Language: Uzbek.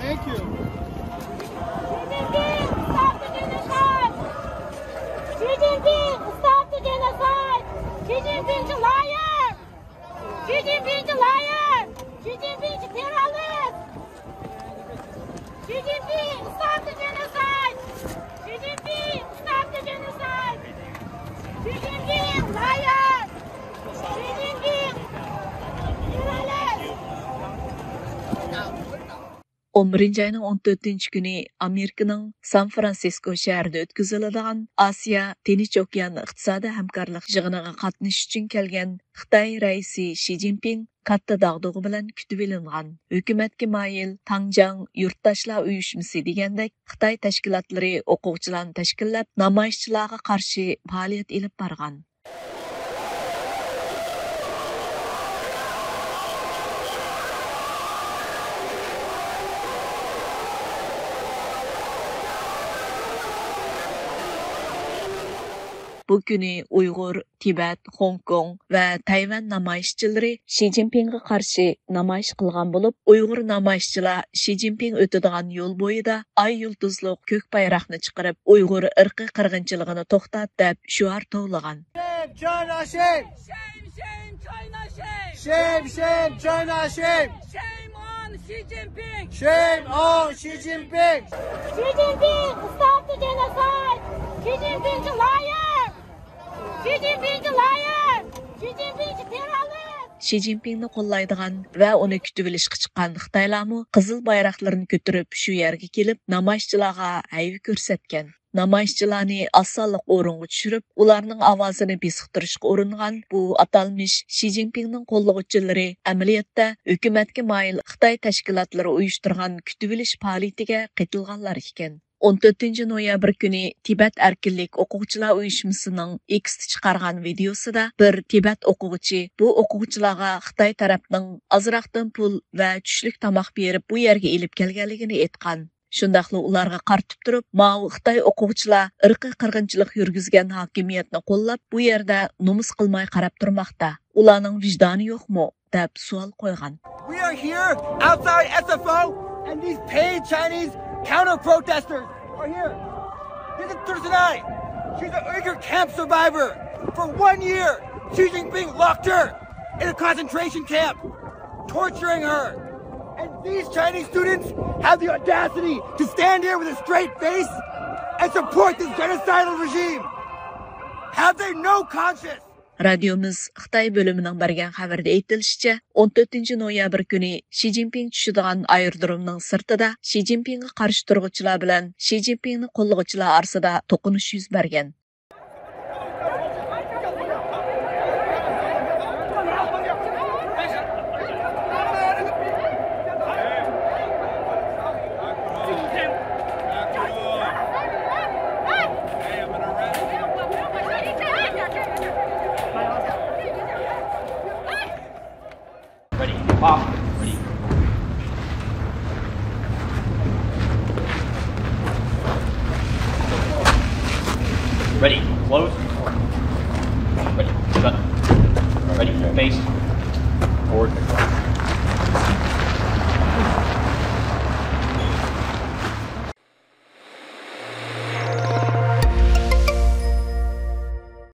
Thank you. Xi Jinping, stop the genocide! Xi Jinping's a liar! Xi Jinping's a liar! Xi Jinping's a terrorist! Xi Jinping, stop the genocide! Xi Jinping, stop the genocide! Xi Jinping, liar! Xi Jinping, terrorist! 11 ayının 14 günü Amerika'nın San Francisco şəhərində ötküzülüdüğən Asiya Tinch Okean iqtisadi hamkorlik yig'iniga qatnashish uchun kelgan Xitoy raisi Xi Jinping katta dağdığı bilan kutib olingan. Hukumatga moyil Tangjiang yurtdoshlar uyushmasi degandek Xitoy tashkilotlari o'quvchilarni tashkillab namoyishchilarga qarshi faoliyat olib borgan. Bu günü Uyghur, Tibet, Hong Kong ve Tayvan namayişçileri Xi Jinping'e karşı namayış kılgan bulup, Uyghur namayışçılar Xi Jinping ötüdüğün yol boyida ay yıldızlık kök bayraqını çıkarıp Uyghur ırkı qırgınçılığını toxtat dep şuar toğlagan. Shame, China, shame! Shame, shame, China, shame! Shame, shame, China, shame! Shame on Xi Jinping! Shame on Xi Jinping! Xi Jinping, stop the genocide! Xi Jinping's a liar! Xi Jinping's a liar! Xi Jinping's a terrorist! Xi Jinpingni qo'llaydigan va uni kutib olishga chiqqan Xitoylarmi qizil bayroqlarini ko'tarib shu yerga kelib namoyishchilarga aybi ko'rsatgan. Namoyishchilarni osonlik o'ringa tushirib, ularning ovozini besiqtirishga uringan bu atalmish Xi Jinpingning qo'llovchilari amaliyotda hukumatga moyil Xitoy tashkilotlari uyushtirgan kutib olish faoliyatiga qitilganlar ekan. 14 noyabr günü Tibet Erkinlik O'quvchilar uyushmasining X'da chiqargan videosida bir Tibet o'quvchi bu o'quvchilarga Xitoy tarafning azroqdan pul va tushlik tomoq berib bu yerga elib kelganligini aytgan. Shundaqla ularga qartib turib, "Mao Xitoy o'quvchilar irqiy qirg'inchilik yurgizgan hokimiyatni qo'llab, bu yerda nomus qilmay qarab turmoqda. Ularning vijdoni yo'qmi?" deb savol qo'ygan. We are here outside SFO and these paid Chinese counter-protesters are here. This is Tursunai. She's an Uyghur camp survivor. For 1 year, Xi Jinping locked her in a concentration camp, torturing her. And these Chinese students have the audacity to stand here with a straight face and support this genocidal regime. Have they no conscience? Radyomiz Xitoy bölümünün bergen xabarda aytilishicha, 14 noyabr günü Xi Jinping tushadigan aerodromning sirtida Xi Jinpingga qarshi turg'uvchilar bilan Xi Jinpingni qo'llovchilar orasida to'qinish yuz bergan. Pop. Ready. Ready. Close. Ready. Shut. Ready. Face. Forward.